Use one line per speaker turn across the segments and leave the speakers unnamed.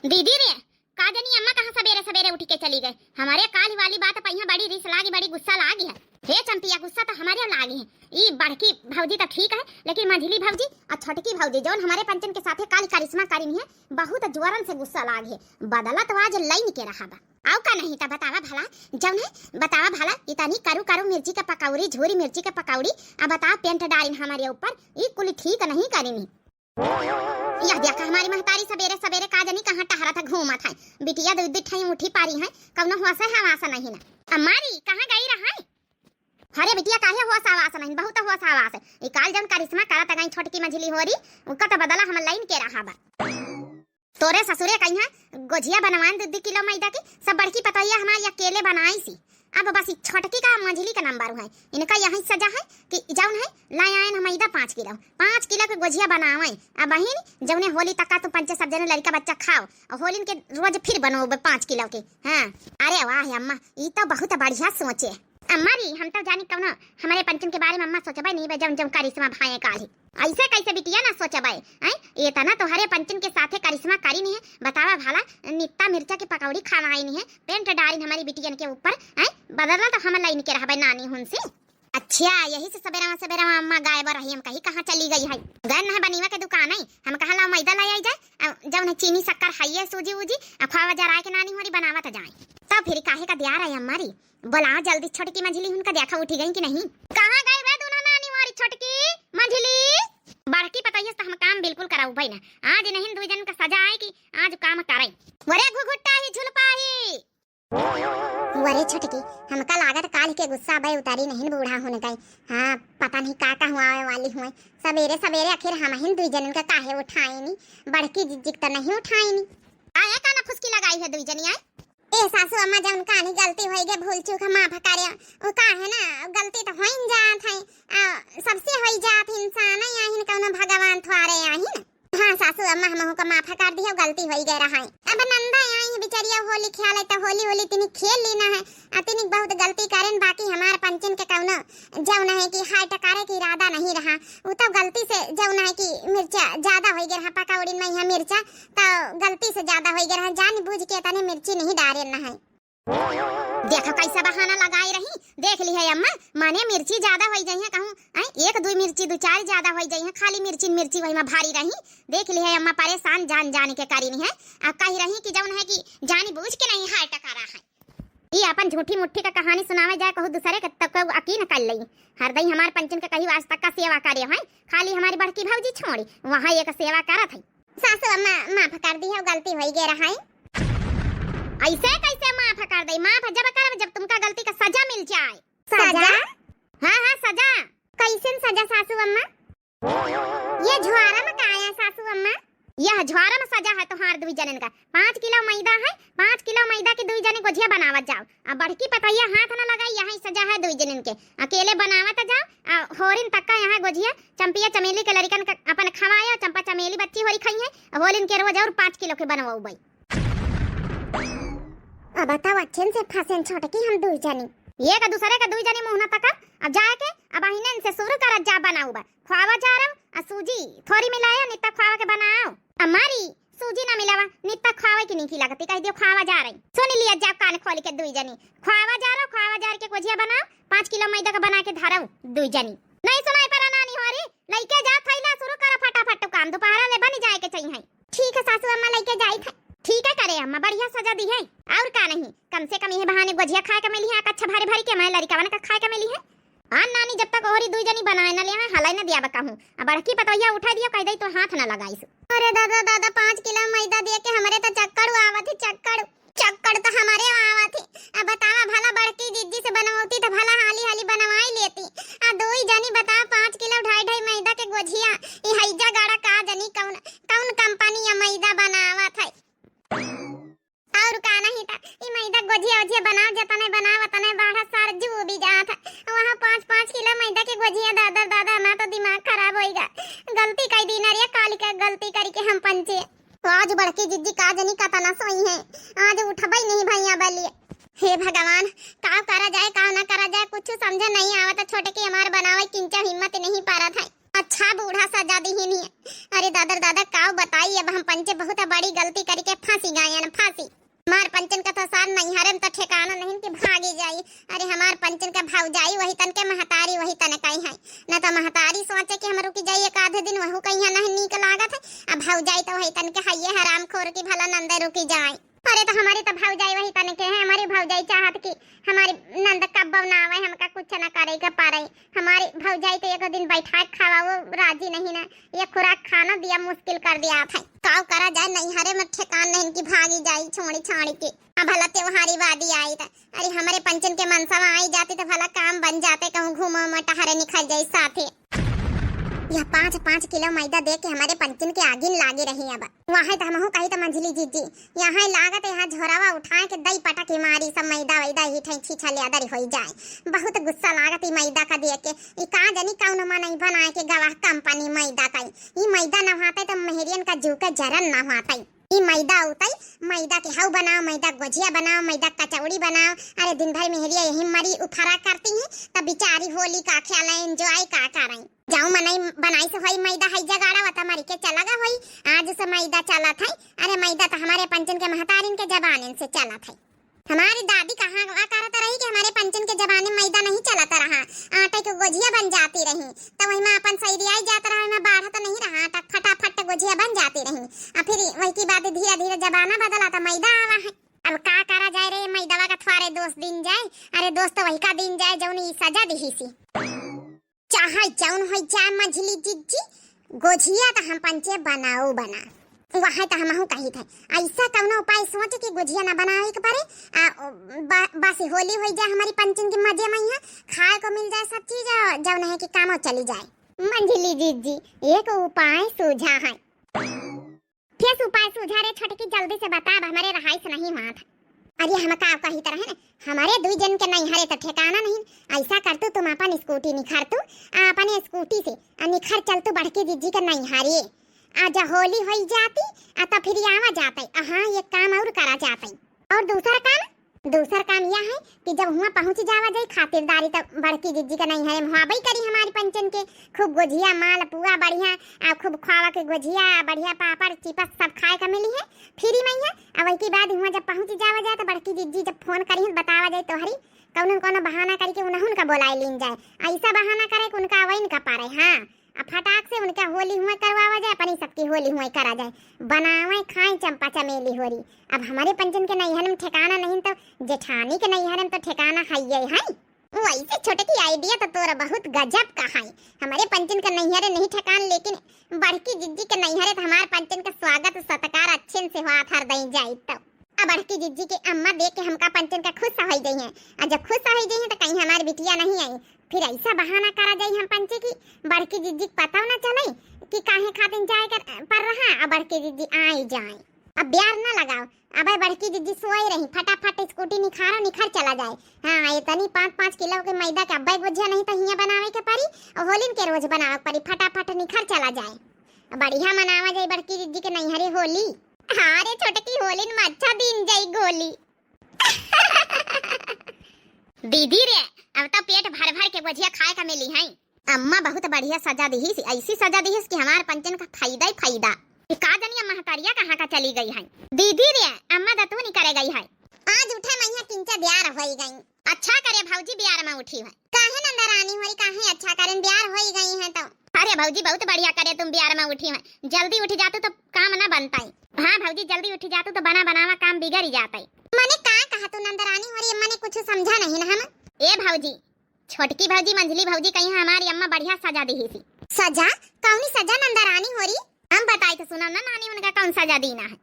दीदी रे का जानी अम्मा कहाँ सवेरे सवेरे उठ के चली गए। हमारे काल वाली बात पहिया बड़ी रिस लागी, बड़ी गुस्सा लागी है। हे चंपिया, गुस्सा तो हमारे लागी है। ई बड़की भौजी तो ठीक है, लेकिन मंझली भौजी और छोटकी भौजी जौन हमारे पंचन के साथे काल करिश्मा करीन है, बहुत जोरन से गुस्सा लागी है। बदला तो आज लाइन के रहा बा। आओ का नहीं था बतावा भला, जौन है बतावा भला। इतनी करू करू मिर्ची का पकौड़ी, झोरी मिर्ची का पकौड़ी, अब बताओ पेंट डालिन हमारे ऊपर। ई कुल ठीक नहीं करीनी। यह देखा हमारी महतारी सवेरे सवेरे का जानी कहाँ टहरा था, घूमा था। बिटिया दूध ठाई उठी पारी है, कौनो हुआसा है हवासा नहीं ना। अम्मारी कहाँ गई रहा है? अरे बिटिया काहे हुआसा हवासा नहीं, बहुत हुआसा हवासा। ई काल जन करिश्मा करत गई छोटकी मझली होरी, उका तो बदला हम लाइन के रहा बा। तोरे ससुरे कहिया गोजिया बनवान 2 किलो मैदा की, सब बड़की पतैया हमारी अकेले बनाई सी। अब बस छोटकी का मंझली का नंबर है। इनका यही सजा है कि जौन है लाए आए मैदा 5 किलो के गोजिया बनावे। अब बहिन जौने होली तक तो पंच सब जने लड़का बच्चा खाओ, और होली के रोज फिर बनोगे 5 किलो के। हाँ अरे वाह अम्मा, ये तो बहुत बढ़िया सोचे। अम्मा री हम तो जानी कौन हमारे पंचन के बारे में अम्मा सोचबे नहीं, जम जम करिश्मा भाई काली ऐसे कैसे बिटिया ना सोचबे हैं। ये तना तोहरे पंचन के साथे करिश्मा करी नहीं है, बतावा भला। नित्ता मिर्चा की पकौड़ी खावाई नहीं है, पेंट डाली हमारी बिटियन के ऊपर हैं। बदला तो हम लाइन के रहबे नानी हुन से। अच्छा यही से सवेरा अम्मा गायब रही, हम कहीं कहाँ चली गई है। गन है बनीवा के दुकान है, हम कहा ला मैदा ले आई जाए, जब चीनी शक्कर है सूजी उजी खावा जरा के नानी होरी बनावत जाए। तब फिर काहे का दिया रही अम्मारी, बोला जल्दी छोटकी मंझली उनका देखा उठी गई कि नहीं। कहाँ गई रे दोनों नानी हमारी छोटकी मंझली? बड़की पतैया तो हम काम बिल्कुल कराऊ भाई ना, आज नहीं 2 जन का सजा है कि आज काम करे। वरे घुघुट्टा ही झुलपाही वरे छोटकी, हमका लागत काल के गुस्सा भाई उतारी नहीं बूढ़ा होने गई। हाँ पता नहीं का हुआ वाली हुए। सवेरे सवेरे आखिर हम ही 2 जन का काहे उठाई नहीं, बड़की जिज्जिक तो नहीं उठाई नहीं। आया का ना फुसकी लगाई है 2 जनी। ए सासू अम्मा जब उनका नहीं गलती होई गे, भूल चूक माफ करे। वो का है ना गलती तो होई जात है, सबसे होई जात इंसान है। आहिन कौनो भगवान थवारे आहिन। हाँ सासू अम्मा हमहु का माफ कर दियो, गलती होई गे रहा है। अब नंदा आई है बेचारिया होली खेल है, तो होली तिनी खेल लेना है। तिनी बहुत गलती करेन, बाकी हमार पंचन के कौनो जौन है कि हाय टकारे की इरादा नहीं रहा। वो तो गलती से जौन है कि मिर्चा ज्यादा होई गे रहा, पकौड़ी में है मिर्चा तो गलती से ज्यादा होई गे रहा, जान बूझ के तने मिर्ची नहीं डाले ना है। देखो कैसा बहाना लगाई रही, देख ली है अम्मा। माने मिर्ची ज्यादा होई जाई है, कहूं 1-2 मिर्ची 2-4 ज्यादा होई जाई है, खाली मिर्ची वही में भारी रही। देख ली है अम्मा, परेशान जान के करी नहीं है। अब कही रही कि जौन है कि जानी बूझ के नहीं हाय टकारा है। ये अपन झूठी मुट्ठी का कहानी सुनावे जाए कहूं दूसरे के तब को यकीन कर लई। हरदई हमार पंचन के कहीं आज तक का सेवा करे है, खाली हमारी बड़की भौजी छोड़ी वहां एक सेवा करत है। सासू अम्मा माफ कर दी है, गलती होई गे रहा है। ऐसे कैसे माफ कर दे? माफ जब कर जब तुमका गलती का सजा मिल जाए। सजा? हाँ सजा। कैसे सजा सासू अम्मा? ये झुआरा में का आया सासू अम्मा? यह झुआरा में सजा है तुम्हार 2 जनन का। 5 किलो मैदा है, 5 किलो मैदा के 2 जने गोजिया बनावत जाओ। अब बड़की पतैया हाथ न लगाई, यही सजा है 2 जनन के। अकेले बनावत जाओ, होरिन तक का यहाँ गोजिया चंपिया चमेली के लड़कन का अपन खवाया। चंपा चमेली बच्ची होरी खाई है, होलिन के रोज और 5 किलो के बनवाऊ भाई। अब बताओ अच्छे से फंसेन छोटकी हम 2 जनी, ये का दूसरे का 2 जनी मुंह न तका। अब जाके अब अहिनन से शुरू कर जा बनाऊ बा। खावा जा रहा सूजी थोड़ी मिलायो, नित्ता खावा के बनाओ। हमारी सूजी ना मिलावा, नित्ता खावे की नहीं की लागती, कह दियो खावा जा रही। सुन लिया जा कान खोल के 2 जनी खावा जा रहा, खावा जा के गोजिया बनाओ। 5 किलो मैदा का बना के धराऊ 2 जनी। नहीं सुनाई पर नानी होरी, लइके जा थैला शुरू कर फटाफट काम, दोपहर ले बन जाए के चाहिए। ठीक है सासू अम्मा लइके जाई थे। ठीक है करे अम्मा, बढ़िया सजा दी है। और का नहीं, कम से कम ये बहाने गोजिया खाए के मिली है, अच्छा भारी के मैं लड़का का खाए के मिली है। हाँ नानी जब तक ओहरी 2 जनी बनाए न ले हलाई न दिया कहूं। अब बड़की पतैया उठा दियो, कह दई तो हाथ न लगाई। अरे दादा 5 किलो मैदा दे के हमरे तो चक्कर आवत है, चक्कर तो हमारे आवत है। अब बतावा भला बड़की जिद्दी से बनवाती तो भला हाली बनवाई लेती। आ 2 जनी बता 5 किलो 2.5 मैदा के गोजिया, ई हैजा गाड़ा का जनी कौन कंपनी या मैदा बनावत है। और का नहीं था ई मैदा गोजिया बनाव जतने बनाव तने बाढ़ा सार जू भी जात है। वहां 5-5 किलो मैदा के गोजिया दादा ना तो दिमाग खराब होएगा। गलती कई दिन रे काली का गलती करके हम पंचे। आज बड़की जिज्जी का जनी का तना सोई है, आज उठबई नहीं भैया बलिए। हे भगवान का करा जाए का ना करा जाए, कुछ समझ नहीं आवत। छोटे के हमार बनावे किंचा हिम्मत नहीं पारा था। अच्छा बूढ़ा सजा दी ही नहीं। अरे दादा दादा काव बताई, अब हम पंचे बहुत बड़ी गलती करके फांसी गए न फांसी। हमार पंचन का तो सार नहीं हरम तो ठिकाना नहीं कि भागी जाई। अरे हमार पंचन का भौजाई वही तन के महतारी वही तन कहीं है न, तो महतारी सोचे कि हम रुकी जाइए एक आधे दिन वहू कहीं नहीं नीक लागत है। अब भौजाई तो वही तन के हइये हराम खोर की भला नंदे रुकी जाए। अरे तो हमारी तो भौजाई वही तन के है। हमारी भौजाई चाहत कि हमारी नंद कब ना आवे, हमका कुछ ना करे के पारे। हमारी भौजाई तो एक दिन बैठा खावा वो राजी नहीं ना, ये खुराक खाना दिया मुश्किल कर दिया था। काव करा जाए नहीं हरे में ठिकान नहीं की भागी जाई छोड़ी छाड़ी के। अब भला त्योहारी वादी आई था। अरे हमारे पंचन के मनसा आई जाती तो भला काम बन जाते, कहूँ घूमो मटहरे निकल जाए साथे। यह 5-5 किलो मैदा दे के हमारे पंचन के आगिन लागी रही। अब वहाँ तो हमहू कही तो मंझली जीजी यहाँ लागत यहाँ झोरावा उठाए के दई पटा के मारी सब मैदा वैदा ही ठई छलियादरी हो जाए। बहुत गुस्सा लागत मैदा का देख के। ई का जानी कौन नहीं बनाए के गवाह कंपनी मैदा का। ई मैदा न होता तो मेहरियन का जू के जरन न होता। ई मैदा उतई मैदा के हाउ बनाओ, मैदा गुजिया बनाओ, मैदा कचौड़ी बनाओ। अरे दिन भर मेहरिया यही मरी उफरा करती हैं, तब बेचारी होली का ख्याल एंजॉय का करें। जाऊं मनाई बनाई से होई मैदा हई जगाड़ा वता मरी के चलागा होई। आज से मैदा चला था। अरे मैदा तो हमारे पंचन के महतारिन के जबान से चला था। हमारी दादी कहाँ करता रही कि हमारे पंचन के जबान में मैदा नहीं चलाता रहा, आटे की गुजिया बन जाती रही। तो वही में अपन सैरिया जाता रहा, में बाढ़ तो नहीं रहा, आटा फटाफट गुजिया बन जाती रही। और फिर वही की बात धीरे धीरे जबाना बदला तो मैदा आवा है। अब का करा जाए रे, मैदावा का थोड़े दोस्त दिन जाए। अरे दोस्त वही का दिन जाए जौन सजा दी सी। चाहे जौन हो जा मंझली जीजी गुजिया तो हम पंचे बनाओ बना। वहाँ तो हमहू कही थे ऐसा कौनो उपाय सोच के गुजिया न बनावे के पारे। बस होली हो जाए हमारी पंचन के मजे में यहाँ खाए को मिल जाए सब चीज, जब नहीं कि कामों चली जाए। मंझली जीजी एक उपाय सूझा है। फिर उपाय सूझा रे छोटकी जल्दी से बता, हमारे रहाई से नहीं मात। अरे हम का कही तरह है हमारे दुई जन के नहीं हरे तो ठिकाना नहीं। ऐसा कर तू तुम अपन स्कूटी निखार तू अपने स्कूटी से निखर चल तू बड़की जीजी का नहीं हारिए। आज होली हो जाती तो फिर आवा जाते। हाँ ये काम और करा जाते। और दूसरा काम यह है कि जब वहाँ पहुँच जावा जाए खातिरदारी तो बड़की जीजी का नहीं है वहाँ भाई करी हमारी पंचन के खूब गुजिया माल पुआ बढ़िया खूब खावा के गुजिया बढ़िया पापड़ चिपस सब खाए का मिली है फ्री में है। अब वही के बाद वहाँ जब पहुँच जावा जाए तो बड़की जीजी जब फोन करी बतावा जाए तो हरी कौन बहाना करके उन्हें का बोलाए लीन जाए। ऐसा बहाना करे कि उनका वही का पारे। हाँ अब फटाक से उनका होली हुआ करवावा जाए, अपनी सबकी होली हुआ करा जाए, बनावे खाए चंपा चमेली होरी। अब हमारे पंचन के नैहर में ठिकाना नहीं तो जेठानी के नैहर में तो ठिकाना है। वैसे छोटे की आइडिया तो तोरा बहुत गजब का है। हमारे पंचन का नैहर नहीं ठिकान, लेकिन बड़की जिज्जी के नैहर तो हमारे पंचन का स्वागत सत्कार अच्छे से हुआ हर दई जाए। तो अब बड़की जिज्जी के अम्मा देख के हमका पंचन का खुश हो गई है। और जब खुश हो गई है तो कहीं हमारी बिटिया नहीं आई, फिर ऐसा बहाना करा जाए हम पंचे की बड़की जिज्जी पता न चले कि काहे खातिर जाए कर पर रहा। अब बड़की जिज्जी आई जाए, अब ब्यार न लगाओ। अब बड़की जिज्जी सोई रही, फटाफट स्कूटी निखर चला जाए। हाँ इतनी 5-5 किलो के मैदा के अब्बे गुजिया नहीं तो हिया बनावे के पड़ी और होली के रोज बनावे पड़ी। फटाफट निखर चला जाए, बढ़िया मनावा जाए बड़की जिज्जी के नैहरे होली। हाँ रे छोटकी होली में अच्छा दिन जाई गोली। दीदी रे अब तो पेट भर भर के गुजिया खाए का मिली है। अम्मा बहुत बढ़िया सजा दी ही, ऐसी सजा दी कि हमारे पंचन का फायदा ही फायदा। का जानिए महतारिया कहाँ का चली गई है। दीदी रे अम्मा दतू नहीं करे गई है। आज उठे मैया किंचा ब्यार हो गई। अच्छा करे भौजी ब्यार में उठी है। काहे नंदरानी होई काहे अच्छा करे ब्यार हो गई है। तो अरे भौजी बहुत बढ़िया करे तुम ब्यार में उठी है। जल्दी उठ जाते तो काम ना बन पाई। हाँ भौजी जल्दी उठ जाते तो बना बनावा काम बिगड़ जाता है। मैंने का कहा तू नंदरानी होरी अम्मा ने कुछ समझा नहीं ना। हम ए भौजी छोटकी भौजी मंझली भौजी कहीं हमारी अम्मा बढ़िया सजा दी थी। सजा कौनी सजा नंदरानी होरी हम बताई तो सुना ना नानी उनका कौन सजा दीना है।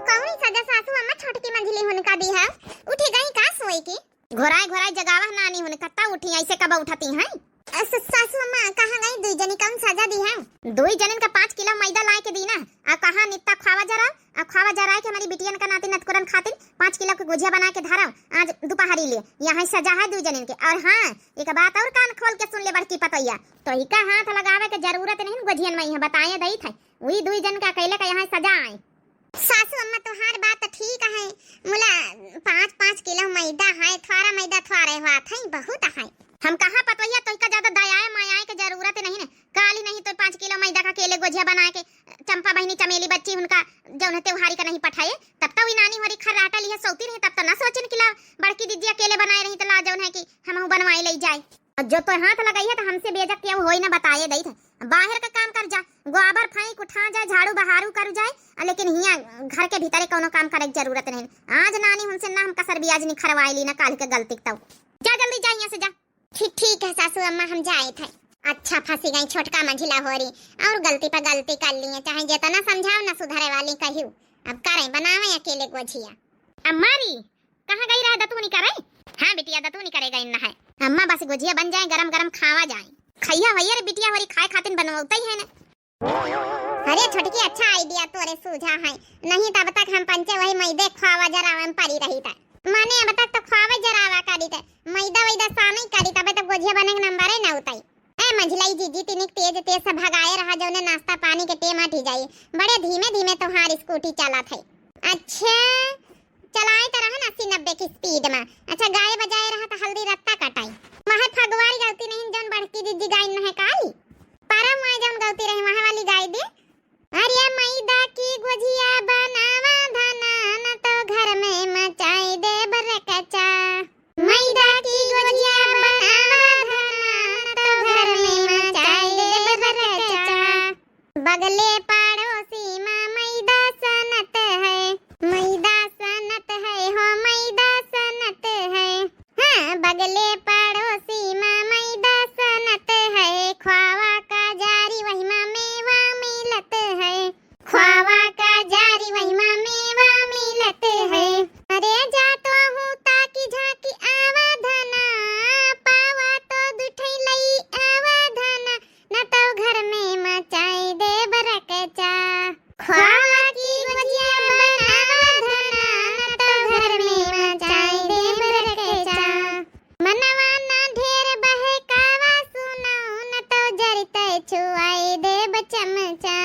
कौनी सजा सासू अम्मा छोटकी मंझली उनका दी है। उठी गई का सोई की घोराई जगावा नानी उन कत्ता उठी ऐसे कब उठती हैं। सासू अम्मा कहाँ गई दुई जनी कौन सजा दी है। दुई जनन का 5 किलो मैदा लाए के दी ना। आ कहाँ नित्ता खावा जरा के हमारी बिटियन का नाती नतकुरन खातिर 5 किलो के गुजिया बना के धरा आज दोपहरी ले यहाँ सजा है दुई जनन के। और हाँ एक बात और कान खोल के सुन ले बड़की पतैया तो इका हाथ लगावे के जरूरत नहीं गुजियन में यहाँ बताए दई थे वही दुई जन का अकेले का यहाँ सजा आए। सासू अम्मा तुम्हार बात तो ठीक है, मुला 5-5 किलो मैदा है, थोड़ा मैदा थोड़े हुआ था बहुत है। हम कहाँ पतैया तो का ज्यादा दया माया के जरूरत हारी का नहीं पठाए तब तो नानी हरी खर्राटा लिए सौती रही, तब तो ना सोचन कि ला बड़की दीदी अकेले बनाए रही तो ला जौन है कि हम बनवाए ले जाए। जो तो हाथ लगाई है तो हमसे बेजक किया होई ना बताए दई थे। बाहर का काम कर जा, गोबर फाइक उठा जाए, झाड़ू बहारू कर जाए, लेकिन हिया घर के भीतर कोनो काम करे की जरूरत नहीं। आज नानी हमसे ना हम कसर ब्याज नहीं खरवाई ली ना काल के गलती तब। जा जल्दी जा यहाँ से जा। ठीक है सासू अम्मा हम जाए थे। अच्छा फंसी गई छोटका मंझिला हो रही और गलती पर गलती कर ली, चाहे जितना समझाओ ना सुधरे वाली कहियो। अब करें बनावे अकेले गोझिया। अम्मारी कहाँ गई रहे दतूनी करे? हाँ बिटिया दतूनी करेगा इन है। अम्मा बस गोझिया बन जाए, गरम गरम खावा जाए। खैया भैया रे बिटिया हरी खाए खातिन बनवाता ही है ना। अरे छोटकी अच्छा आइडिया तोरे सूझा है, नहीं तब तक हम पंचे वही मैदे खावा जरावा में पड़ी रही था। माने अब तक तो खावा जरावा करी थे, मैदा वैदा सानी करी तबे तो गोझिया बने के नंबर है ना उताई। ए मंझिलाई जीजी तिनिक तेज तेज से भगाए रहा जौने नाश्ता पानी के टेम हटी जाई। बड़े धीमे धीमे तोहार स्कूटी चला थे। अच्छा चलाए तो रहा 80-90 की स्पीड में। अच्छा गाय बजाए रहा तो हल्दी रत्ता कटाई। वहां फगवारी गलती नहीं जौन बड़की दीदी गाय न है काली परम में जौन गलती रही वहां वाली गाय दे। अरे मैदा की गोझिया बनावा धना न तो घर में मचाई दे बरकचा। मैदा की गोझिया बनावा धना न तो घर में मचाई दे बरकचा। बगले पड़ोसी में मैदा सनत है, मैदा सनत है हो मैदा सनत है। हाँ बगले पड़ोसी में मैदा सनत है, ख्वावा का जारी वही में मेवा मिलत है, ख्वावा का जारी वही में मेवा मिलत है। अरे जा तो हूँ ताकि झाकी आवा धना, पावा तो दुठई लई आवा धना न तो घर में मचाई दे बरकचा। ख्वावा की गोझिया बनावा धना न तो घर में मचाई दे बरकचा। मनवा ना ढेर बहकावा सुनो न तो जरते छुआई दे बचमचा।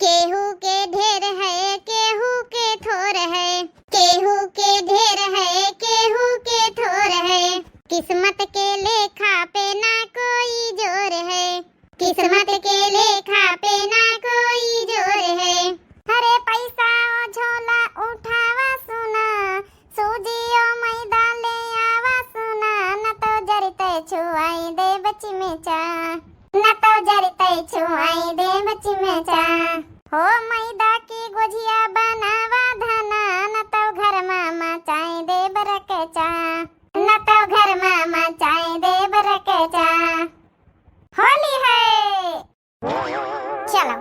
केहू के ढेर है केहू के थोर है, केहू के ढेर है केहू के थोर है। किस्मत के लेखा पे ना कोई जोर है, किस्मत के लेखा पे ना कोई जोर है। अरे पैसा ओ झोला उठावा सुना, सूजी ओ मैदा ले आवा सुना न तो जरते छुआई दे बची में चा, न तो जरते छुआई दे बची में चा। हो मैदा की गोझिया बनावा धना न तो घर में मचाई दे बरकचा, न तो घर में मचाई दे बरकचा। होली है चलो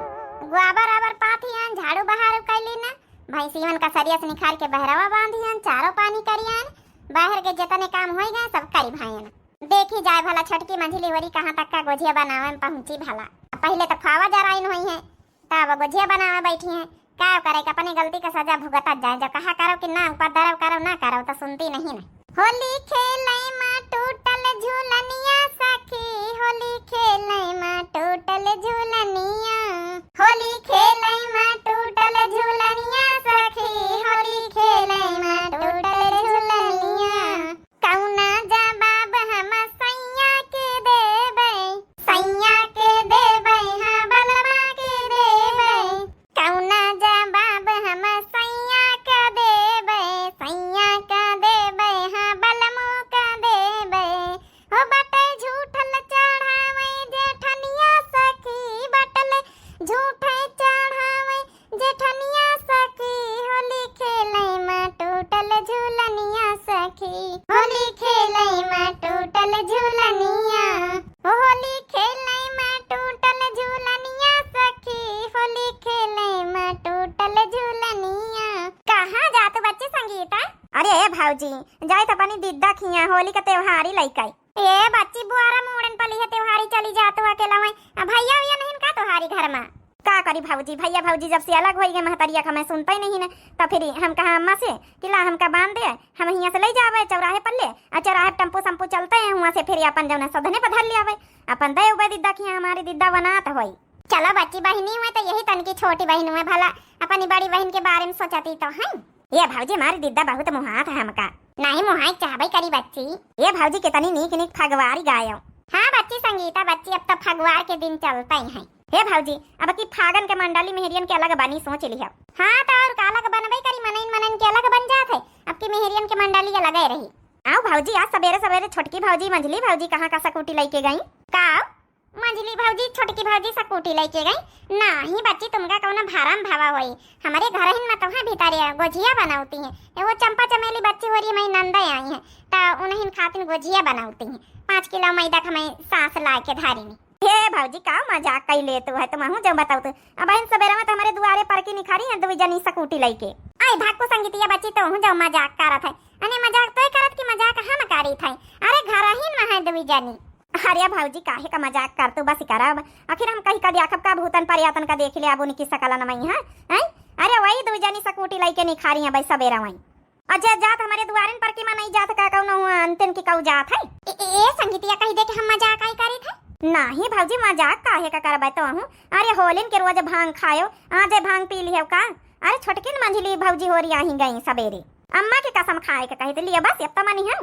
गोबर आबर पाथियान झाड़ू बहारू कैली ना, भैंसियन का सरिया से निखार के बहरावा बांधियान, चारों पानी करियान, बाहर के जितने काम होई गए सब करी भाईन। देखी जाए भला छटकी मंझिली वरी कहाँ तक का गोझिया बनावे में पहुंची भला। पहले तो खावा जराइन हुई है तब गोझिया बनावे बैठी है। क्या करे कि अपनी गलती का सजा भुगता जाए, जो कहा करो कि ना उपद्रव करो ना करो तो सुनती नहीं ना। होली खेलई माँ टूटल झूलनिया सखी, होली खेलई माँ टूटल झूलनिया, होली खेलई माँ टूटल झूलनिया सखी, होली खेलई माँ टूटल झूलनिया। कौना जवाब हम सैया के देबै, सैया के देबै हाँ बलमा के देबै। कौना जवाब हम सैया का देबै, सैया का देबै हाँ बलमो का देबै। हो बटे झूठल चढ़ावे जेठनिया सखी, बटल झूठे चढ़ावे जेठनिया सखी, होली खेलई माँ टूटल झूलनिया सखी, होली खेलई माँ टूटल झूलनिया, होली खेलई माँ टूटल झूलनिया सखी, होली खेलई माँ टूटल झूलनिया। कहाँ जात बच्चे संगीता? अरे भाऊजी जाए तो अपनी दिद्दा खिया, होली का त्योहारी लइकाई। ए बच्ची बुआरा मोड़न पली है त्योहारी चली जात हुआ अकेला में, भैया भैया नहीं का त्योहारी घर में का करी भाऊजी। भैया भाऊजी जब से अलग हो गए महतरिया का मैं सुनता ही नहीं ना, तो फिर हम कहा अम्मा से कि ला हमका बांध दे, हम यहाँ से ले जावे चौराहे पर ले, और चौराहे टेम्पो संपो चलते हैं वहाँ से फिर अपन जौन सधने पर धर ले आवे अपन दे उबे दिद्दा खिया हमारी दिद्दा बनात होई। चलो बच्ची बहनी हुए तो यही तन की छोटी बहन हुए भला अपनी बड़ी बहन के बारे में सोचती तो है। ये भाऊजी हमारी दिद्दा बहुत मुहात है हमका। नहीं मुहाई चाहबे करी बच्ची। ये भाऊजी कितनी नीक नीक फगवारी गायो। हाँ बच्ची संगीता बच्ची अब तो फगवार के दिन चलता ही है, हे भौजी अब की फागन के मंडली मेहरियन के अलग बानी सोच लिया। हाँ तो और का अलग बनबे करी, मनइन मनइन के अलग बन जात है, अब की मेहरियन के मंडली अलग ही रही। आओ भौजी आज सवेरे सवेरे छोटकी भौजी मंझली भौजी कहाँ का स्कूटी लेके गई का? मंझली भौजी छोटकी भौजी स्कूटी लेके गई नहीं बच्ची, तुमका कौन भाराम भावा होई, हमारे घर हिन में तोहा भीतर गोजिया बनावती है। वो चंपा चमेली बच्ची हो रही, मैं नंदा आई है तो उन्हें खातिर गोजिया बनावती है। 5 किलो मैदा का मैं सास ला के धारी में। हे भौजी का मजाक कई ले तू है, तुम हूं जब बताओ तो अब इन सवेरे में हमारे दुआरे पर की निखारी है दो जनी स्कूटी लेके आई। भाग को संगीतिया बच्ची तो हूं जब मजाक करत है, अने मजाक तो करत की मजाक हम करी थे। अरे घर हिन में है दो जनी। अरे भौजी काहे का मजाक कर तू बस करा, आखिर हम कहीं का देखब का भूतन पर्यटन का देख ले अब उनकी सकला न मई है। अरे वही दो जनी स्कूटी लेके निखारी है भाई सवेरा वही। अजय जात हमारे दुआरे पर की नहीं जात का कौन अंतिम की कऊ जात है। ए संगीतिया कही दे कि हम मजाक आई करी थे। नहीं भौजी मजाक काहे का करबै तो हूं। अरे होलिन के रोज भांग खायो, आज भांग पी लियो का? अरे छोटकिन मंझली भौजी हो रही आई गई सवेरे, अम्मा की कसम खाए के कही लिए बस अब तो मनी है।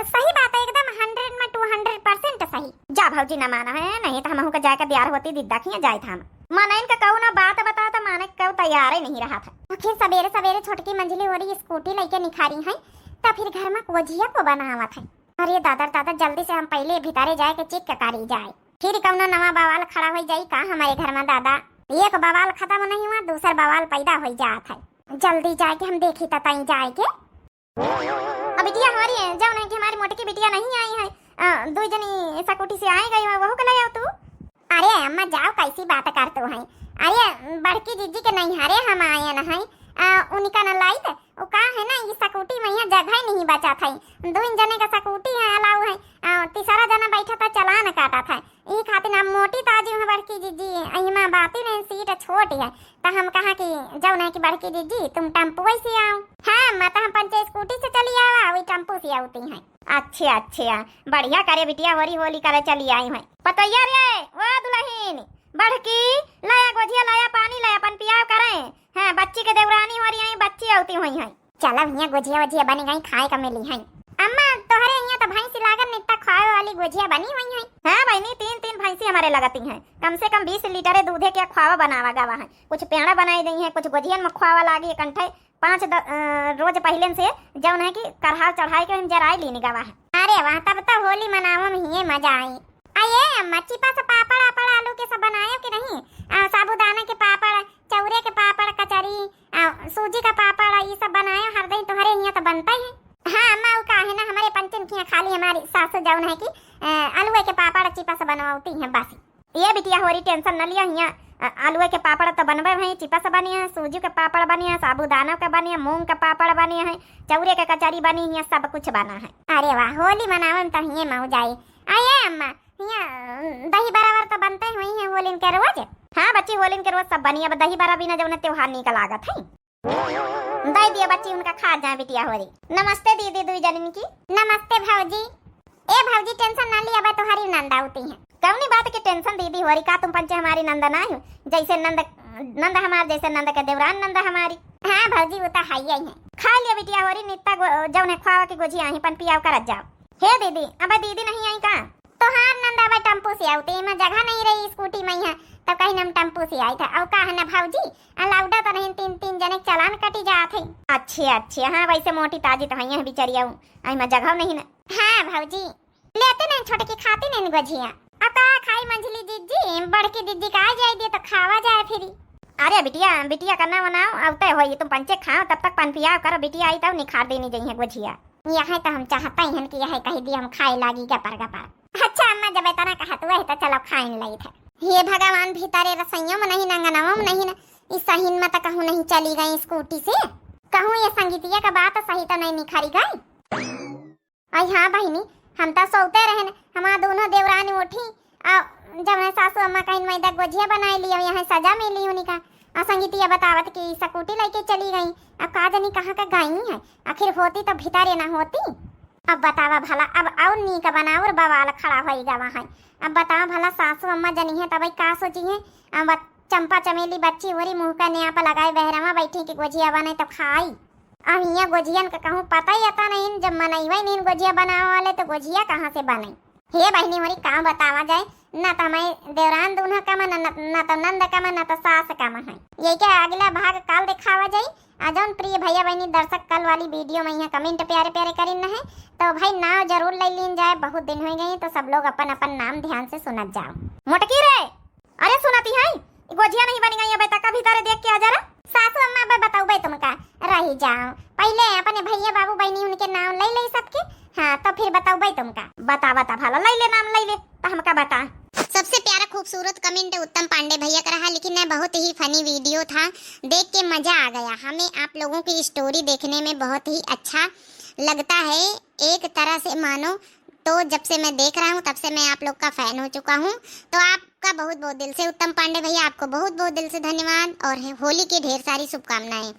सही बात है एकदम 100 में 200% सही। जा भौजी न माना है, नहीं तो हम का जाकर तैयार होती दिद्दा खिया जाए था। मनइन का कहू ना बात बता तो माने कहू तैयार ही नहीं रहा था। आखिर सवेरे सवेरे छोटकी मंझली हो रही स्कूटी लेके निखारी है तो फिर घर में गोजिया को बनावत है। अरे दादा दादा जल्दी से हम पहले भितारे जाए के चेक करी जाए, फिर कौनो नवा बवाल खड़ा हो जाई का हमारे घर में। दादा एक बवाल खत्म नहीं हुआ दूसरा बवाल पैदा हो जात है, जल्दी जाए के हम देखी तई जाए के। अब बिटिया हमारी है जाओ नहीं कि हमारी मोटी की बिटिया नहीं आई है, दो जनी स्कूटी से आई गई है वो कल आओ तू। अरे अम्मा जाओ कैसी बात करते हो। अरे बड़की जीजी के नहीं हरे हम आए न है, उनका न लाई थे वो का है ना ये स्कूटी में यहाँ जगह नहीं बचा था। 2 जने का स्कूटी है अलाउ है, तीसरा जना बैठा था चलान काटा था। ये खातिर हम मोटी ताजी है बड़की जीजी अहिमा बाती नहीं सीट छोटी है तो हम कहा कि जाओ ना कि बड़की जीजी तुम टेम्पो से आओ। हाँ मत हम पंचे स्कूटी से चली आओ वही टेम्पो से आती है। अच्छा अच्छा बढ़िया करे बिटिया होरी होली करे चली आई है। पतैया रे वो दुल्हन बड़की लाया गोजिया लाया पानी लाया पन पिया करें। हाँ बच्ची के देवरानी हो रही है, बच्ची आती हुई है। चलो भैया गोजिया वजिया बनी गई खाए का मिली है। अम्मा तोहरे यहाँ तो भैंसी लागत नित्ता खाए वाली गोजिया बनी हुई है। हाँ बहनी 3 भैंसी हमारे लगती हैं, कम से कम 20 लीटर दूधे के खुआवा बनावा गवा है। कुछ पेड़ा बनाई गई है, कुछ गोजियन में खुआवा लागी कंठे 5 रोज पहले से जौन है कि करहा चढ़ाई के हम जराई लेने गवा है। अरे वाह तब तो होली मनावा में ही मजा आई। आये अम्मा चिपा से पापड़ आपड़ आलू के सब बनाए कि नहीं? साबुदाना के पापड़, चौरे के पापड़, कचरी, सूजी का पापड़ ये सब बनाए हर दिन तुम्हारे यहाँ तो बनता ही है। हाँ अम्मा वो का है ना हमारे पंचन की खाली हमारी सासू जौन है कि आलू के पापड़ चिपा से बनवाती है बस। ये बिटिया हो रही टेंशन न लिया, यहाँ आलू के पापड़ तो बनवे हैं, चिपा से बनी है, सूजी के पापड़ बनी है, साबुदाना के बनी है, मूंग के पापड़ बनी है, चौरे के कचरी बनी है, सब कुछ बना है। अरे वाह होली मनावन तो ये मऊ जाए। आये अम्मा यहाँ दही बराबर तो बनते हुई है होलिन के रोज। हाँ बच्ची होलिन के रोज सब बनी, अब दही बरा बिना जौन त्योहार निकल लागत है। दही दिया बच्ची उनका खा जाए बिटिया हो रही। नमस्ते दीदी दुई जनिन की। नमस्ते भाऊजी। ए भाऊजी टेंशन ना लिया तुम्हारी नंदा होती है। कौनी बात की टेंशन दीदी हो रही का? तुम पंचे हमारी नंदा ना हो, जैसे नंदा हमारे जैसे नंदा के देवरान नंदा हमारी। हाँ भाऊजी वो तो है ही है। खा लिया बिटिया हो रही नित्ता जौन है खुआवा की गोजी आई पन पिया करत जाओ। हे दीदी अब दीदी नहीं आई का? तो हाँ नंदा भाई टेम्पो से आते में जगह नहीं रही स्कूटी में है तो कहीं हम टेम्पो से आए थे। और का है ना भाऊजी अलाउडा तो नहीं 3 जने चालान कटी जाते। अच्छे अच्छे हाँ वैसे मोटी ताजी तो है बिचारिया आई में जगह नहीं ना। हाँ भाऊजी लेते नहीं छोटे की खाती नहीं गोजिया। अब का खाई मंझली दीदी बड़की दीदी का आ जाए तो खावा जाए फिर। अरे बिटिया बिटिया करना बनाओ अब तो हो तुम पंचे खाओ तब तक पन पिया करो, बिटिया आई तब निखार देनी चाहिए गोजिया। यह तो हम चाहते हैं कि यह कह दिया हम खाए लागी गपर गपर। अच्छा अम्मा जब इतना कहा तो तो चलो खाइन लई थे। हे भगवान भीतरे रसोइयों में नहीं नंगनवों में नहीं ना इस सहीन में तो कहूँ नहीं चली गई स्कूटी से। कहूँ ये संगीतिया का बात सही तो नहीं निखारी गई। आई हाँ बहनी हम तो सोते रहे हमारा दोनों देवरानी उठी जब सासू अम्मा कहीं मैदा गोजिया बनाई लिया यहाँ सजा मिली उन्हीं का। संगीतिया बतावत कि स्कूटी लेके चली गई। अब का जानी कहाँ का गई है, आखिर होती तो भीतरे ना होती। अब बतावा भला अब और नी का बनाओ और बवाल खड़ा होएगा वहाँ। अब बताओ भला सासू अम्मा जनी है तब का सोची है। अब चंपा चमेली बच्ची होरी मुँह का नया पर लगाए बहरामा बैठी की गोजिया बने तो खाई। अब यहाँ गोजियन का कहूँ पता ही आता नहीं, जब मनईवा नहीं गोजिया बनावे वाले तो गोजिया कहाँ से बने। हे बहनी होरी कहाँ बतावा जाए ना तो हमारे देवरान दूल्हा का मन ना तो नंद का मन ना तो सास का मन है। यही क्या अगला भाग काल दिखावा जाई। जौन प्रिय भैया बहनी दर्शक कल वाली वीडियो में यहाँ कमेंट प्यारे प्यारे करीन है तो भाई नाम जरूर ले लीन जाए। बहुत दिन हो गए तो सब लोग अपन अपन नाम ध्यान से सुनत जाओ। मोटकी रे अरे सुनाती है गोजिया नहीं बनी गई बेटा का भीतर देख के आ जरा। सासू अम्मा बे बताओ भाई तुमका रही जाओ पहले अपने भैया बाबू बहनी उनके नाम ले ले सबके। हाँ तो फिर बताओ भाई तुमका बता भालो ले ले नाम ले ले तो हमका बता। सबसे प्यारा खूबसूरत कमेंट उत्तम पांडे भैया का रहा लेकिन बहुत ही फनी वीडियो था। देख के मजा आ गया। हमें आप लोगों की स्टोरी देखने में बहुत ही अच्छा लगता है। एक तरह से मानो तो जब से मैं देख रहा हूँ तब से मैं आप लोग का फैन हो चुका हूँ। तो आपका बहुत बहुत दिल से उत्तम पांडे भैया आपको बहुत बहुत दिल से धन्यवाद और होली की ढेर सारी शुभकामनाएं।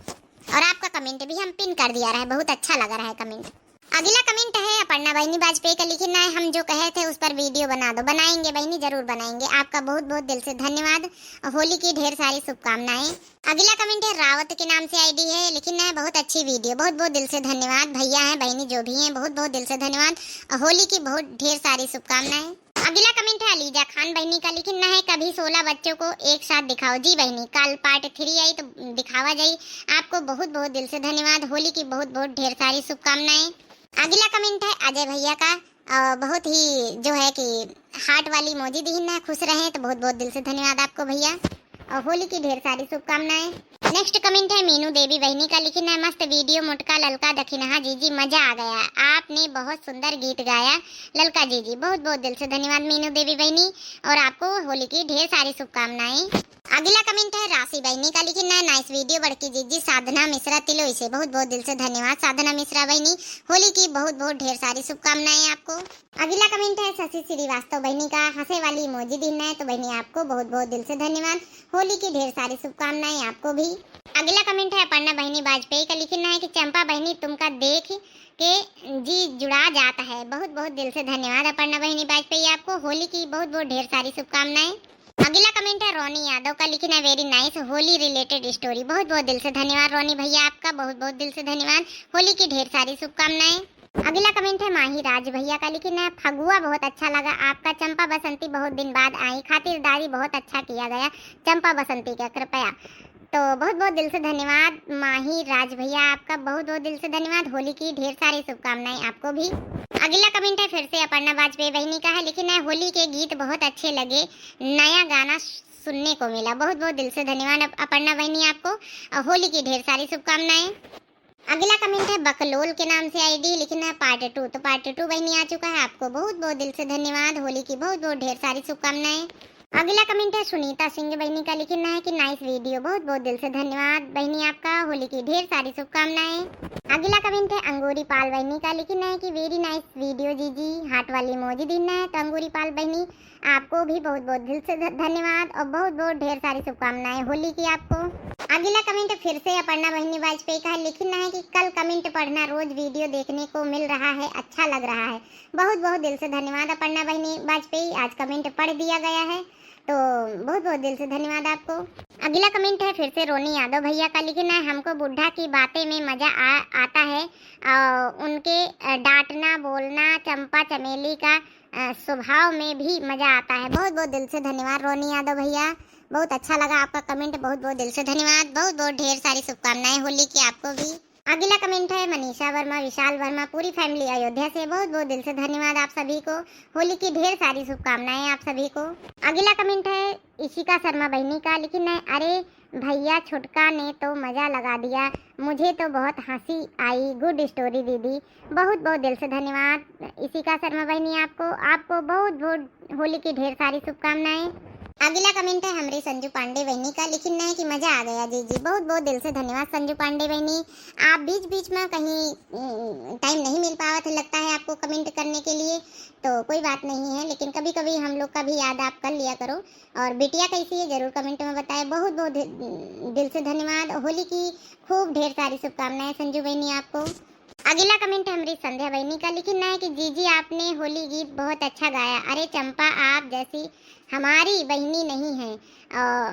और आपका कमेंट भी हम पिन कर दिया रहा है। बहुत अच्छा लगा रहा है कमेंट। अगला कमेंट है अपर्णा बहनी वाजपेयी का लिखना है हम जो कहे थे उस पर वीडियो बना दो। बनाएंगे बहनी जरूर बनाएंगे। आपका बहुत बहुत दिल से धन्यवाद। होली की ढेर सारी शुभकामनाएं। अगला कमेंट है रावत के नाम से आईडी है लिखना है बहुत अच्छी वीडियो। बहुत बहुत दिल से धन्यवाद। भैया है बहनी जो भी है बहुत बहुत दिल से धन्यवाद। होली की बहुत ढेर सारी शुभकामनाएं। अगला कमेंट है अलीजा खान बहनी का लिखना है कभी 16 बच्चों को एक साथ दिखाओ। जी बहनी कल पार्ट 3 आई तो दिखावा जाए। आपको बहुत बहुत दिल से धन्यवाद। होली की बहुत बहुत ढेर सारी शुभकामनाएं। अगला कमेंट है अजय भैया का बहुत ही जो है कि हार्ट वाली मौजी दीन है खुश रहे तो बहुत बहुत दिल से धन्यवाद आपको भैया और होली की ढेर सारी शुभकामनाएं। नेक्स्ट कमेंट है मीनू देवी बहनी का लिखना है मस्त वीडियो मोटका ललका दखिनहा जीजी मजा आ गया। आपने बहुत सुंदर गीत गाया ललका जीजी। बहुत बहुत दिल से धन्यवाद मीनू देवी बहनी और आपको होली की ढेर सारी शुभकामनाएं। अगला कमेंट है राशि बहनी का लिखना है नाइस वीडियो बड़की जीजी साधना मिश्रा तिलोई से। बहुत बहुत दिल से धन्यवाद साधना मिश्रा बहनी। होली की बहुत बहुत ढेर सारी शुभकामनाएं आपको। अगला कमेंट है शशि श्रीवास्तव बहनी का हंसे वाली इमोजी दिन है तो बहनी आपको बहुत बहुत दिल से धन्यवाद। होली की ढेर सारी शुभकामनाएं आपको भी। अगला कमेंट है अपर्णा बहनी वाजपेयी का लिखना है कि चंपा बहनी तुमका देख के जी जुड़ा जाता है। बहुत बहुत दिल से धन्यवाद अपर्णा बहनी वाजपेयी आपको। होली की बहुत बहुत ढेर सारी शुभकामनाएं। अगला कमेंट है रोनी यादव का लिखना है very nice Holi related story. बहुत बहुत दिल से धन्यवाद रोनी भैया आपका। बहुत बहुत दिल से धन्यवाद। होली की ढेर सारी शुभकामनाएं। अगला कमेंट है माही राज भैया का लिखना है फगुआ बहुत अच्छा लगा आपका। चंपा बसंती बहुत दिन बाद आई खातिरदारी बहुत अच्छा किया गया चंपा बसंती का कृपया। तो बहुत बहुत दिल से धन्यवाद माही राज भैया आपका। बहुत बहुत दिल से धन्यवाद। होली की ढेर सारी शुभकामनाएं आपको भी। अगला कमेंट है फिर से अपर्णा वाजपेयी बहनी का है लेकिन होली के गीत बहुत अच्छे लगे नया गाना सुनने को मिला। बहुत बहुत दिल से धन्यवाद अपर्णा बहनी आपको। होली की ढेर सारी शुभकामनाएं। अगला कमेंट है बकलोल के नाम से आईडी लिखना है पार्ट 2 तो पार्ट 2 बहनी आ चुका है। आपको बहुत बहुत दिल से धन्यवाद। होली की बहुत बहुत ढेर सारी शुभकामनाएं। अगला कमेंट है सुनीता सिंह बहनी का लिखना है कि नाइस वीडियो। बहुत बहुत दिल से धन्यवाद बहनी आपका। होली की ढेर सारी शुभकामनाएं। अगला कमेंट है अंगूरी पाल बहनी का लिखना है कि वेरी नाइस वीडियो जीजी हार्ट वाली मौजी दिन है तो अंगूरी पाल बहनी आपको भी बहुत बहुत दिल से धन्यवाद और बहुत बहुत ढेर सारी शुभकामनाएं होली की आपको। अगला कमेंट फिर से अपर्णा बहनी वाजपेयी का लिखना है कि कल कमेंट पढ़ना रोज वीडियो देखने को मिल रहा है अच्छा लग रहा है। बहुत बहुत दिल से धन्यवाद अपर्णा बहनी वाजपेयी। आज कमेंट पढ़ दिया गया है तो बहुत बहुत दिल से धन्यवाद आपको। अगला कमेंट है फिर से रोनी यादव भैया का लिखना है हमको बुढ़ा की बातें में मजा आता है उनके डांटना बोलना चंपा चमेली का स्वभाव में भी मजा आता है। बहुत बहुत दिल से धन्यवाद रोनी यादव भैया। बहुत अच्छा लगा आपका कमेंट। बहुत बहुत दिल से धन्यवाद। बहुत बहुत ढेर सारी शुभकामनाएं होली की आपको भी। अगला कमेंट है मनीषा वर्मा विशाल वर्मा पूरी फैमिली अयोध्या से। बहुत बहुत दिल से धन्यवाद आप सभी को। होली की ढेर सारी शुभकामनाएं आप सभी को। अगला कमेंट है इशिका शर्मा बहनी का लिखना है अरे भैया छुटका ने तो मजा लगा दिया मुझे तो बहुत हंसी आई गुड स्टोरी दीदी। बहुत बहुत दिल से धन्यवाद इशिका शर्मा बहनी आपको बहुत बहुत होली की ढेर सारी शुभकामनाएं। अगला कमेंट है हमरे संजू पांडे बहनी का लिखना है कि मजा आ गया जी जी। बहुत बहुत दिल से धन्यवाद संजू पांडे बहनी। आप बीच बीच में कहीं टाइम नहीं मिल पावा तो लगता है आपको कमेंट करने के लिए तो कोई बात नहीं है लेकिन कभी कभी हम लोग का भी याद आप कर लिया करो। और बिटिया कैसी है जरूर कमेंट में बताएं। बहुत बहुत दिल से धन्यवाद। होली की खूब ढेर सारी शुभकामनाएं संजू बहनी आपको। अगला कमेंट हमारी संध्या बहनी का लिखना है कि जीजी आपने होली गीत बहुत अच्छा गाया। अरे चंपा आप जैसी हमारी बहनी नहीं है।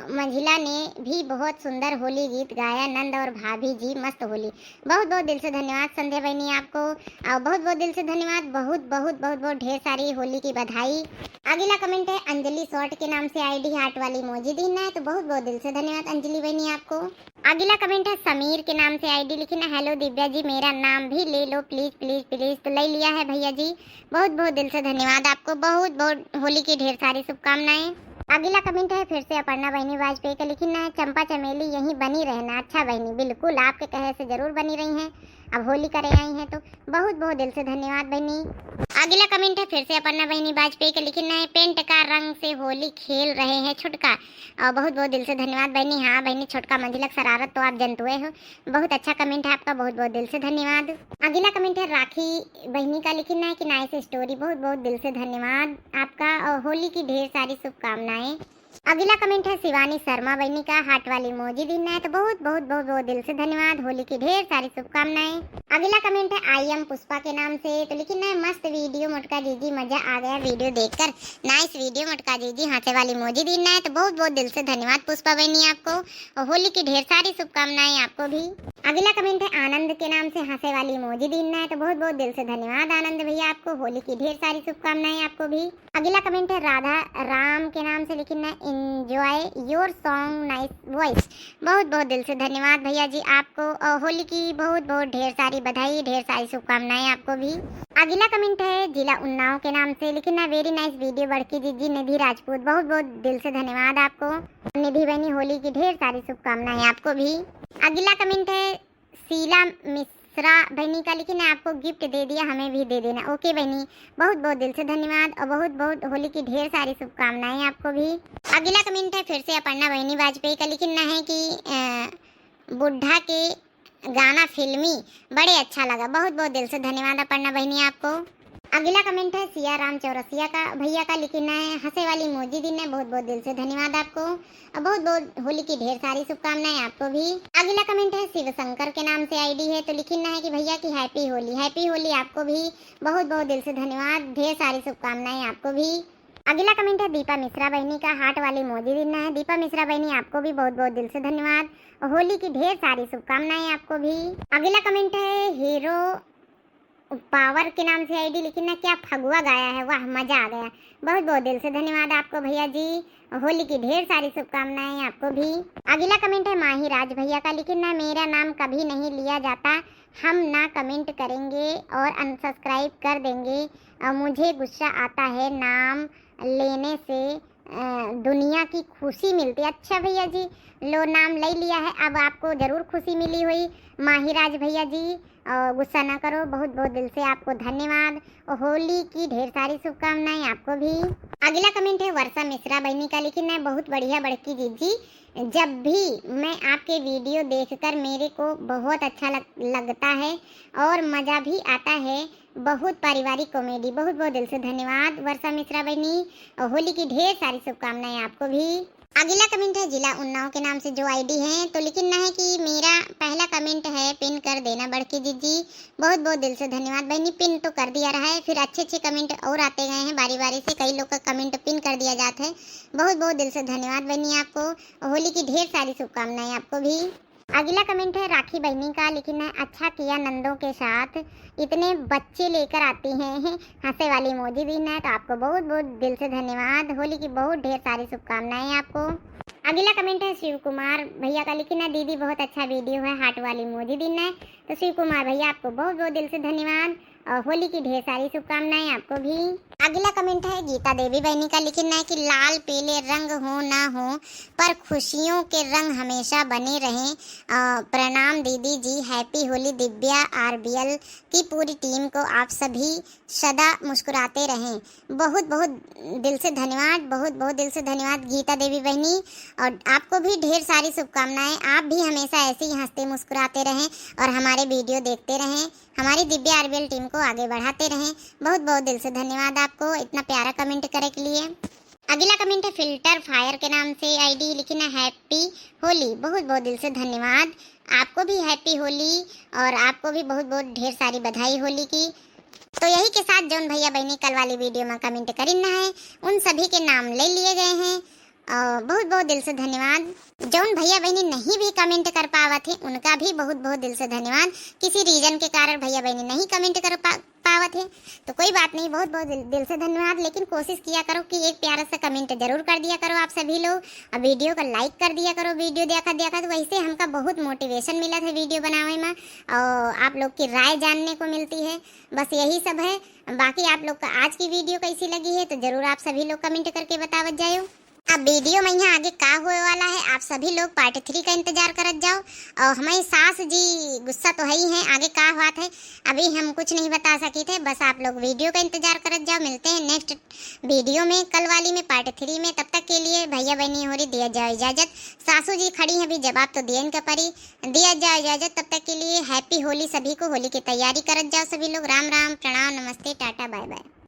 मंझिला ने भी बहुत सुंदर होली गीत गाया। नंद और भाभी जी मस्त होली। बहुत बहुत दिल से धन्यवाद संध्या बहनी आपको, और बहुत बहुत दिल से धन्यवाद। बहुत बहुत बहुत बहुत ढेर सारी होली की बधाई। अगला कमेंट है अंजलि शॉर्ट के नाम से आईडी हार्ट वाली मोजी दीना है, तो बहुत बहुत दिल से धन्यवाद अंजलि बहनी आपको। अगला कमेंट है समीर के नाम से आईडी लिखी ना, हेलो दिव्या जी मेरा नाम भी ले लो प्लीज प्लीज प्लीज, तो ले लिया है भैया जी, बहुत बहुत दिल से धन्यवाद आपको। बहुत बहुत होली की ढेर सारी शुभकामनाएं। अगला कमेंट है फिर से अपर्णा बहनी वाजपेयी का लिखना है, चंपा चमेली यहीं बनी रहना। अच्छा बहनी, बिल्कुल आपके कहे से जरूर बनी रही हैं, अब होली करे आई हैं तो बहुत बहुत दिल से धन्यवाद बहनी। अगला कमेंट है फिर से अपर्णा बहनी वाजपेयी का लिखना है, पेंट का रंग से होली खेल रहे हैं छुटका, और बहुत बहुत दिल से धन्यवाद बहनी। हाँ बहनी, छोटका मंझिलक शरारत तो आप जनतुए हो। बहुत अच्छा कमेंट है आपका, बहुत बहुत दिल से धन्यवाद। अगला कमेंट है राखी बहनी का लिखना है कि नाइस स्टोरी, बहुत बहुत दिल से धन्यवाद आपका, और होली की ढेर सारी शुभकामनाएं। अगला कमेंट है शिवानी शर्मा बहनी का, हार्ट वाली मोजी दीना है, तो बहुत बहुत बहुत बहुत दिल से धन्यवाद। होली की ढेर सारी शुभकामनाएं। अगला कमेंट है आई एम पुष्पा के नाम से, तो लिखना है मस्त वीडियो मोटका जीजी, मजा आ गया वीडियो देखकर, नाइस वीडियो मोटका जीजी, हाथे वाली मोजी दीना है, तो बहुत बहुत दिल से धन्यवाद पुष्पा बहनी आपको, और होली की ढेर सारी शुभकामनाएं आपको भी। अगला कमेंट है आनंद के नाम से, हंसे वाली मोजी दीना है, तो बहुत बहुत दिल से धन्यवाद आनंद भैया आपको, होली की ढेर सारी शुभकामनाएं आपको भी। अगला कमेंट है राधा राम के नाम से, लिखना है enjoy your song nice voice, बहुत बहुत दिल से धन्यवाद भैया जी आपको, और होली की बहुत बहुत ढेर सारी बधाई, ढेर सारी शुभकामनाएं आपको भी। अगला कमेंट है जिला उन्नाव के नाम से, लिखना वेरी नाइस वीडियो बड़की जीजी निधि राजपूत, बहुत बहुत दिल से धन्यवाद आपको निधि बहनी, होली की ढेर सारी शुभकामनाएं आपको भी। अगला कमेंट है शीला मिश्रा बहनी का, लिखना आपको गिफ्ट दे दिया हमें भी दे देना, ओके बहनी, बहुत बहुत दिल से धन्यवाद, और बहुत बहुत होली की ढेर सारी शुभकामनाएं आपको भी। अगला कमेंट है फिर से अपर्णा बहनी वाजपेयी का, लिखना है कि बुढ़ा के गाना फिल्मी बड़े अच्छा लगा, बहुत बहुत दिल से धन्यवाद अपर्णा बहनी आपको। अगला कमेंट है सिया राम चौरसिया का भैया का, लिखना है हंसे वाली मोजी दिन है, बहुत बहुत दिल से धन्यवाद आपको, और बहुत बहुत होली की ढेर सारी शुभकामनाएं आपको भी। अगला कमेंट है शिव शंकर के नाम से आईडी है, तो लिखना है कि भैया की हैप्पी होली आपको भी, बहुत बहुत दिल से धन्यवाद, ढेर सारी शुभकामनाएं आपको भी। अगला कमेंट है दीपा मिश्रा बहनी का, हार्ट वाली मोजी दिन है, दीपा मिश्रा बहनी आपको भी बहुत बहुत दिल से धन्यवाद, और होली की ढेर सारी शुभकामनाएं आपको भी। अगला कमेंट है हीरो पावर के नाम से आईडी, लिखना क्या फगुआ गाया है, वाह मजा आ गया, बहुत बहुत दिल से धन्यवाद आपको भैया जी, होली की ढेर सारी शुभकामनाएं आपको भी। अगला कमेंट है माही राज भैया का, लिखना मेरा नाम कभी नहीं लिया जाता, हम ना कमेंट करेंगे और अनसब्सक्राइब कर देंगे, मुझे गुस्सा आता है, नाम लेने से दुनिया की खुशी मिलती है। अच्छा भैया जी, लो नाम ले लिया है, अब आपको जरूर खुशी मिली हुई माहिराज भैया जी, गुस्सा ना करो, बहुत बहुत दिल से आपको धन्यवाद, और होली की ढेर सारी शुभकामनाएं आपको भी। अगला कमेंट है वर्षा मिश्रा बहनी का, लिखना है बहुत बढ़िया बड़की जीजी, जब भी मैं आपके वीडियो देखकर मेरे को बहुत अच्छा लगता है और मज़ा भी आता है, बहुत पारिवारिक कॉमेडी, बहुत बहुत दिल से धन्यवाद वर्षा मिश्रा बहनी, और होली की ढेर सारी शुभकामनाएं आपको भी। अगला कमेंट है जिला उन्नाव के नाम से जो आईडी है, तो लिखना है कि मेरा पहला कमेंट है पिन कर देना बड़की जीजी, बहुत बहुत दिल से धन्यवाद बहनी, पिन तो कर दिया रहा है, फिर अच्छे अच्छे कमेंट और आते गए हैं बारी बारी से, कई लोग का कमेंट पिन कर दिया जाता है, बहुत बहुत दिल से धन्यवाद बहनी आपको, होली की ढेर सारी शुभकामनाएं आपको भी। अगला कमेंट है राखी बहनी का, लिखना है अच्छा किया नंदों के साथ इतने बच्चे लेकर आती हैं, हंसे वाली मोजी दिन है, तो आपको बहुत बहुत दिल से धन्यवाद, होली की बहुत ढेर सारी शुभकामनाएं आपको। अगला कमेंट है शिव कुमार भैया का, लिखना दीदी बहुत अच्छा वीडियो है, हार्ट वाली मोजी दिन है, तो शिव कुमार भैया आपको बहुत बहुत दिल से धन्यवाद, और होली की ढेर सारी शुभकामनाएं आपको भी। अगला कमेंट है गीता देवी बहनी का, लिखना है कि लाल पीले रंग हो ना हो पर खुशियों के रंग हमेशा बने रहें, प्रणाम दीदी जी, हैप्पी होली दिव्या आरबीएल की पूरी टीम को, आप सभी सदा मुस्कुराते रहें, बहुत बहुत दिल से धन्यवाद, बहुत बहुत दिल से धन्यवाद गीता देवी बहनी, और आपको भी ढेर सारी शुभकामनाएं, आप भी हमेशा ऐसे ही हंसते मुस्कुराते रहें और हमारे वीडियो देखते रहें, हमारी दिव्या आरबीएल टीम को आगे बढ़ाते रहें, बहुत बहुत दिल से धन्यवाद आपको इतना प्यारा कमेंट करने के लिए। अगला कमेंट है फिल्टर फायर के नाम से आईडी, लिखना हैप्पी होली, बहुत बहुत दिल से धन्यवाद, आपको भी हैप्पी होली, और आपको भी बहुत बहुत ढेर सारी बधाई होली की। तो यही के साथ जौन भैया बहनी कल वाली वीडियो में कमेंट करिन है उन सभी के नाम ले लिए गए हैं और बहुत बहुत दिल से धन्यवाद। जौन भैया बहनी नहीं भी कमेंट कर पावा थे उनका भी बहुत बहुत दिल से धन्यवाद। किसी रीजन के कारण भैया बहनी नहीं कमेंट कर पावा थे तो कोई बात नहीं, बहुत बहुत दिल से धन्यवाद। लेकिन कोशिश किया करो कि एक प्यारा सा कमेंट जरूर कर दिया करो आप सभी लोग और वीडियो को लाइक कर दिया करो। वीडियो देखा तो वैसे हमका बहुत मोटिवेशन मिला था वीडियो बनाने में और आप लोग की राय जानने को मिलती है। बस यही सब है। बाकी आप लोग को आज की वीडियो कैसी लगी है तो जरूर आप सभी लोग कमेंट करके बतावत जाओ। अब वीडियो में यहाँ आगे का होने वाला है आप सभी लोग पार्ट 3 का इंतजार करत जाओ। और हमारी सास जी गुस्सा तो है ही हैं, आगे का बात है अभी हम कुछ नहीं बता सके थे। बस आप लोग वीडियो का इंतजार करत जाओ। मिलते हैं नेक्स्ट वीडियो में कल वाली में पार्ट 3 में। तब तक के लिए भैया बहनी हो रही दिया जाओ इजाजत। सासू जी खड़ी हैं, अभी जवाब तो दिया इनका परी, दिया जाओ इजाजत। तब तक के लिए हैप्पी होली सभी को। होली की तैयारी करत जाओ सभी लोग। राम राम, प्रणाम, नमस्ते, टाटा, बाय बाय।